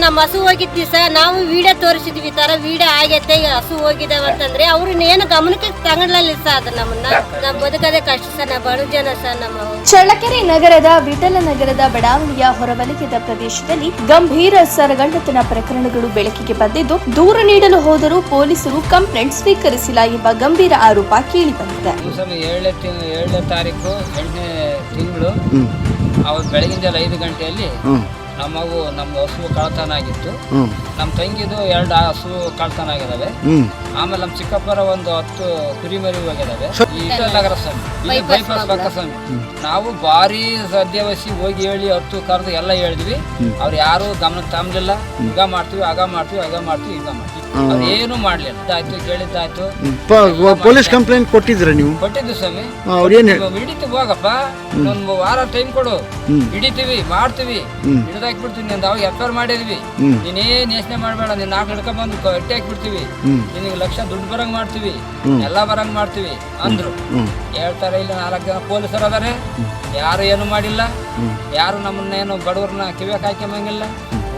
ನಮ್ಮ ಹಸು ಹೋಗಿದ್ವಿ ಸರ್, ನಾವು ವಿಡಿಯೋ ತೋರಿಸಿದ್ವಿ, ತರ ವಿಡಿಯೋ ಆಗೈತೆ ಹಸು ಹೋಗಿದ್ದಾವೆ ಅಂತಂದ್ರೆ ಅವ್ರನ್ನ ಏನು ಗಮನಕ್ಕೆ ತಗೊಳ್ಳಲಿಲ್ಲ ಸರ್. ಅದು ನಮ್ಮ ಬದುಕದೇ ಕಷ್ಟ ಸರ್, ನಾವು ಬಡ ಜನ ಸರ್. ನಮ್ಮ ಚಳ್ಳಕೆರೆ ನಗರದ ವಿಠಲನಗರದ ಬಡಾವಣೆಯ ಹೊರವಲಯದ ಪ್ರದೇಶದಲ್ಲಿ ಗಂಭೀರ ಸರಗಳ್ಳತನ ಪ್ರಕರಣಗಳು ಬೆಳಕಿಗೆ ಬಂದಿದ್ದು, ದೂರು ನೀಡಲು ಹೋದರೂ ಪೊಲೀಸರು ಕಂಪ್ಲೇಂಟ್ ಸ್ವೀಕರಿಸಿಲ್ಲ ಎಂಬ ಗಂಭೀರ ಆರೋಪ ಕೇಳಿಬಂದಿದೆ. 7ನೇ ತಾರೀಕು 8ನೇ ತಿಂಗಳು ಅವತ್ತು ಬೆಳಗಿನ ಜಾವ 5 ಗಂಟೆಯಲ್ಲಿ ನಮ್ಮ ಹಸು ಕಳ್ತನ ಆಗಿತ್ತು. ನಮ್ಮ ತಂಗಿದು 2 ಹಸು ಕಳ್ತನ ಆಗಿದಾವೆ. ಆಮೇಲೆ ನಮ್ಮ ಚಿಕ್ಕಪ್ಪರ ಒಂದು 10 ಕುರಿಮರಿ ಹೋಗಿದಾವೆ. ಈ ನಗರ ಸ್ವಾಮಿ ಬೈಪಾಸ್ ಪಕ್ಕ ಸ್ವಾಮಿ ನಾವು ಭಾರಿ ಸದ್ಯವಸಿ ಹೋಗಿ ಹೇಳಿ 10 ಕರೆದು ಎಲ್ಲ ಹೇಳಿದ್ವಿ. ಅವ್ರು ಯಾರು ಗಮನ ತಮ್ಮಲಿಲ್ಲ. ಈಗ ಮಾಡ್ತೀವಿ, ಆಗ ಮಾಡ್ತೀವಿ, ಈಗ ಮಾಡ್ತೀವಿ ಅವ್ರು ಏನು ಮಾಡ್ಲಿಲ್ಲ. ಆಯ್ತು ಕೇಳಿದ್ದಾಯ್ತು. ಪೊಲೀಸ್ ಕಂಪ್ಲೇಂಟ್ ಕೊಟ್ಟಿದ್ರ ನೀವು? ಕೊಟ್ಟಿದ್ದು ಸ್ವಾಮಿ. ಹಿಡಿತೀವಿ, ಹೋಗಪ್ಪ ಒಂದು ವಾರ ಟೈಮ್ ಕೊಡು, ಹಿಡಿತೀವಿ, ಮಾಡ್ತೀವಿ, ಹಿಡಿದಾಕ್ಬಿಡ್ತೀವಿ. ನಿಂದ ಅವಾಗ FIR ಮಾಡಿದ್ವಿ. ನೀನೇನ್ ಯೋಚನೆ ಮಾಡ್ಬೇಡ, ನೀನ್ 4 ಹಿಡ್ಕೊಂಡ್ ಬಂದು ಕಟ್ಟಿ ಹಾಕ್ಬಿಡ್ತೀವಿ, ನಿನಗೆ ಲಕ್ಷ ದುಡ್ಡು ಬರಂಗ್ ಮಾಡ್ತೀವಿ, ಎಲ್ಲಾ ಬರಂಗ್ ಮಾಡ್ತೀವಿ ಅಂದ್ರು. ಹೇಳ್ತಾರೆ ಇಲ್ಲಿ 4 ಜನ ಪೊಲೀಸರು ಅದಾರೆ, ಯಾರು ಏನು ಮಾಡಿಲ್ಲ, ಯಾರು ನಮ್ಮನ್ನೇನು ಬಡವ್ರನ್ನ ಕಿವ್ಯಾಕ್ ಹಾಕ್ಯಂಬಂಗಿಲ್ಲ.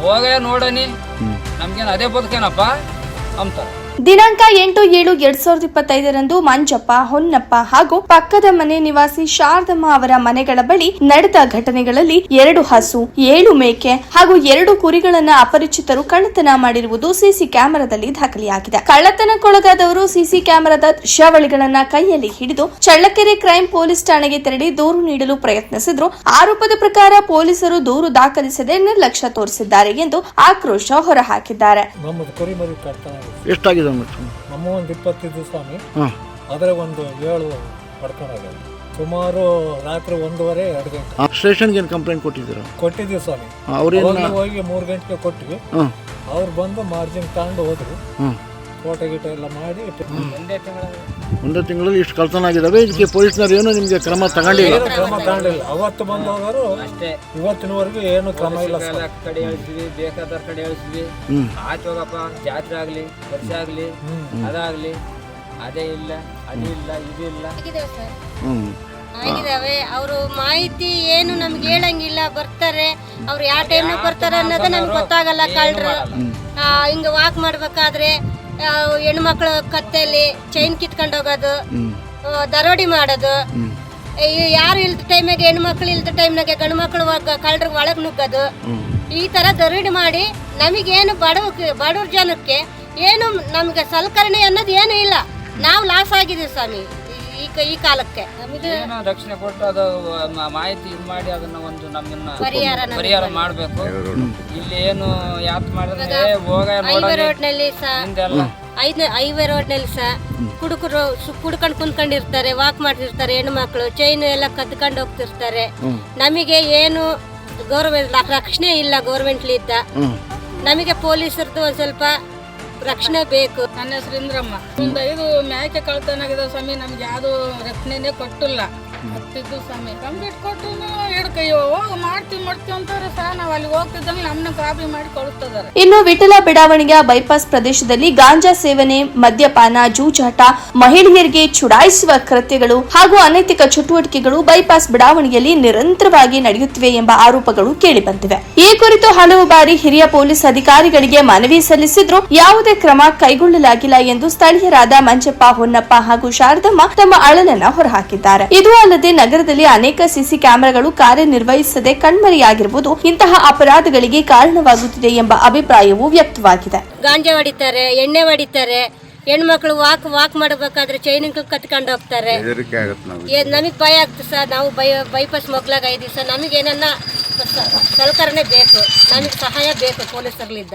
ಹೋಗೇ ನೋಡನಿ, ನಮ್ಗೇನು ಅದೇ ಬದುಕೇನಪ್ಪ ಅಂತಾರೆ. ದಿನಾಂಕ 8/7/2025 ಮಂಜಪ್ಪ, ಹೊನ್ನಪ್ಪ ಹಾಗೂ ಪಕ್ಕದ ಮನೆ ನಿವಾಸಿ ಶಾರದಮ್ಮ ಅವರ ಮನೆಗಳ ಬಳಿ ನಡೆದ ಘಟನೆಗಳಲ್ಲಿ 2 ಹಸು, 7 ಮೇಕೆ ಹಾಗೂ 2 ಕುರಿಗಳನ್ನ ಅಪರಿಚಿತರು ಕಳ್ಳತನ ಮಾಡಿರುವುದು ಸಿಸಿ ಕ್ಯಾಮೆರಾದಲ್ಲಿ ದಾಖಲೆಯಾಗಿದೆ. ಕಳ್ಳತನಕ್ಕೊಳಗಾದವರು ಸಿಸಿ ಕ್ಯಾಮೆರಾದ ದೃಶ್ಯಾವಳಿಗಳನ್ನ ಕೈಯಲ್ಲಿ ಹಿಡಿದು ಚಳ್ಳಕೆರೆ ಕ್ರೈಂ ಪೊಲೀಸ್ ಠಾಣೆಗೆ ತೆರಳಿ ದೂರು ನೀಡಲು ಪ್ರಯತ್ನಿಸಿದ್ರು. ಆರೋಪದ ಪ್ರಕಾರ ಪೊಲೀಸರು ದೂರು ದಾಖಲಿಸದೆ ನಿರ್ಲಕ್ಷ್ಯ ತೋರಿಸಿದ್ದಾರೆ ಎಂದು ಆಕ್ರೋಶ ಹೊರಹಾಕಿದ್ದಾರೆ. ನಮ್ಮ ಒಂದು 25 ಸ್ವಾಮಿ, ಆದರೆ ಒಂದು 7 ಪಡ್ಕೊಂಡಾಗ ಸುಮಾರು ರಾತ್ರಿ 1:30-2 ಗಂಟೆ ಸ್ಟೇಷನ್ಗೆ ಕಂಪ್ಲೇಂಟ್ ಕೊಟ್ಟಿದ್ದೀವಿ ಸ್ವಾಮಿ. ಹೋಗಿ 3 ಗಂಟೆಗೆ ಕೊಟ್ಟಿವಿ. ಅವ್ರು ಬಂದು ಮಾರ್ಜಿನ್ ತಗೊಂಡು ಹೋದ್ರು. ಫೋಟೋ ಗಿಟ ಎಲ್ಲ ಮಾಡಿ ಒಂದೇ ತಿಂಗಳಲ್ಲಿ ಇಷ್ಟು ಕಳ್ತನ ಆಗಿದಾವೆ. ಇದಕ್ಕೆ ಪೊಲೀಸ್ನವ್ರು ಏನು ನಿಮ್ಗೆ ಕ್ರಮ ತಗೊಂಡಿಲ್ಲ? ಅವತ್ತು ಬಂದು ಹೋದರು, ಇವತ್ತಿನವರೆಗೂ ಏನು ಕ್ರಮ ಇಲ್ಲ. ಕಡೆ ಹೇಳ್ತೀವಿ, ಬೇಕಾದವ್ರ ಕಡೆ ಹೇಳ್ತೀವಿ, ಹೋಗಪ್ಪ, ಜಾತ್ರೆ ಆಗ್ಲಿ, ವರ್ಷ ಆಗ್ಲಿ, ಅದಾಗ್ಲಿ, ಅದೇ ಇಲ್ಲ, ಅದು ಇಲ್ಲ, ಇದು ಇಲ್ಲ ಆಗಿದಾವೆ. ಅವರು ಮಾಹಿತಿ ಏನು ನಮ್ಗೆ ಹೇಳಂಗಿಲ್ಲ. ಬರ್ತಾರೆ, ಅವ್ರು ಯಾವ ಟೈಮ್ ಬರ್ತಾರೆ ಅನ್ನೋದು ನಮ್ಗೆ ಗೊತ್ತಾಗಲ್ಲ. ಕಳ್ರು ಹಿಂಗ ವಾಕ್ ಮಾಡ್ಬೇಕಾದ್ರೆ ಹೆಣ್ಮಕ್ಳು ಕತ್ತೆಯಲ್ಲಿ ಚೈನ್ ಕಿತ್ಕೊಂಡು ಹೋಗೋದು, ದರೋಡಿ ಮಾಡೋದು, ಯಾರು ಇಲ್ದ ಟೈಮಿಗೆ ಹೆಣ್ಮಕ್ಳು ಇಲ್ದ ಟೈಮ್ನಾಗೆ ಗಂಡು ಮಕ್ಳು ಕಳ್ರಿಗೆ ಒಳಗೆ ನುಗ್ಗೋದು, ಈ ತರ ದರೋಡಿ ಮಾಡಿ ನಮಗೇನು ಬಡವ್ರ ಜನಕ್ಕೆ ಏನು ನಮ್ಗೆ ಸಲಕರಣೆ ಅನ್ನೋದು ಏನು ಇಲ್ಲ. ನಾವು ಲಾಸ್ ಆಗಿದ್ದೀವಿ ಸ್ವಾಮಿ ಈ ಕಾಲಕ್ಕೆ. ನಮಗೆ ರಕ್ಷಣೆ ಕೊಟ್ಟು ಅದು ಮಾಹಿತಿ ಇದು ಮಾಡಿ ಅದನ್ನ ಒಂದು ನಮ್ಮನ್ನ ಪರಿಹಾರ ಮಾಡ್ಬೇಕು. ಇಲ್ಲಿ ಏನು ಯಾತ್ ಮಾಡಿದ್ರೆ ಹೈವೇ ರೋಡ್ನಲ್ಲಿ ಸಹ ಕುಡುಕರು ಕುಡ್ಕೊಂಡು ಕುಂತ್ಕೊಂಡಿರ್ತಾರೆ, ವಾಕ್ ಮಾಡ್ತಿರ್ತಾರೆ, ಹೆಣ್ಮಕ್ಳು ಚೈನ್ ಎಲ್ಲ ಕದ್ಕೊಂಡು ಹೋಗ್ತಿರ್ತಾರೆ. ನಮಗೆ ಏನು ರಕ್ಷಣೆ ಇಲ್ಲ ಗೌರ್ಮೆಂಟ್ಲಿದ್ದ. ನಮಗೆ ಪೊಲೀಸರದ್ದು ಒಂದ್ ಸ್ವಲ್ಪ ರಕ್ಷಣೆ ಬೇಕು. ನನ್ನ ಹೆಸರು ಇಂದ್ರಮ್ಮ. ಒಂದು 5 ಮೇಕೆ ಕಳ್ತನ ಆಗಿದೆ ಸ್ವಾಮಿ. ನಮ್ಗೆ ಯಾವ್ದು ರಕ್ಷಣೆನೇ ಕೊಟ್ಟಿಲ್ಲ. ಹತ್ತಿದ್ದು ಸ್ವಾಮಿ ಕಂಪ್ಲೀಟ್ ಕೊಟ್ಟು ಹೋಗಿ ಮಾಡ್ತೀವಿ ಅಂತಾರೆ ಸರ್. ನಾವು ಅಲ್ಲಿ ಹೋಗ್ತಿದ್ದಂಗೆ ನಮ್ಮನ್ನ ಕಾಪಿ ಮಾಡಿ ಕಳಿಸ್ತದಾರೆ. ಇನ್ನು ವಿಠಲ ಬಡಾವಣೆಯ ಬೈಪಾಸ್ ಪ್ರದೇಶದಲ್ಲಿ ಗಾಂಜಾ ಸೇವನೆ, ಮದ್ಯಪಾನ, ಜೂಜಾಟ, ಮಹಿಳೆಯರಿಗೆ ಚುಡಾಯಿಸುವ ಕೃತ್ಯಗಳು ಹಾಗೂ ಅನೈತಿಕ ಚಟುವಟಿಕೆಗಳು ಬೈಪಾಸ್ ಬಡಾವಣೆಯಲ್ಲಿ ನಿರಂತರವಾಗಿ ನಡೆಯುತ್ತಿವೆ ಎಂಬ ಆರೋಪಗಳು ಕೇಳಿಬಂದಿವೆ. ಈ ಕುರಿತು ಹಲವು ಬಾರಿ ಹಿರಿಯ ಪೊಲೀಸ್ ಅಧಿಕಾರಿಗಳಿಗೆ ಮನವಿ ಸಲ್ಲಿಸಿದ್ರು ಯಾವುದೇ ಕ್ರಮ ಕೈಗೊಳ್ಳಲಾಗಿಲ್ಲ ಎಂದು ಸ್ಥಳೀಯರಾದ ಮಂಜಪ್ಪ, ಹೊನ್ನಪ್ಪ ಹಾಗೂ ಶಾರದಮ್ಮ ತಮ್ಮ ಅಳಲನ್ನ ಹೊರಹಾಕಿದ್ದಾರೆ. ಇದು ಅಲ್ಲದೆ ನಗರದಲ್ಲಿ ಅನೇಕ ಸಿಸಿ ಕ್ಯಾಮೆರಾಗಳು ಕಾರ್ಯನಿರ್ವಹಿಸದೆ ಕಣ್ಮರೆಯಾಗಿರುವುದು ಇಂತಹ ಅಪರಾಧಗಳಿಗೆ ಕಾರಣವಾಗುತ್ತಿದೆ ಎಂಬ ಅಭಿಪ್ರಾಯವೂ ವ್ಯಕ್ತವಾಗಿದೆ. ಗಾಂಜಾ ಹೊಡಿತಾರೆ, ಎಣ್ಣೆ ಹೊಡಿತಾರೆ, ಹೆಣ್ಮಕ್ಳು ವಾಕ್ ಮಾಡಬೇಕಾದ್ರೆ ಚೈನಿಂಗ್ ಕತ್ಕೊಂಡು ಹೋಗ್ತಾರೆ. ನಮಗ್ ಭಯ ಆಗ್ತದೆ ಸರ್. ನಾವು ಬೈಪಾಸ್ ಮಗ್ಲಾಗ 5 ದಿವಸ ನಮಗೇನನ್ನ ಸಲಕರಣೆ ಬೇಕು, ನಮಗೆ ಸಹಾಯ ಬೇಕು ಪೊಲೀಸರ್ಲಿದ್ದ.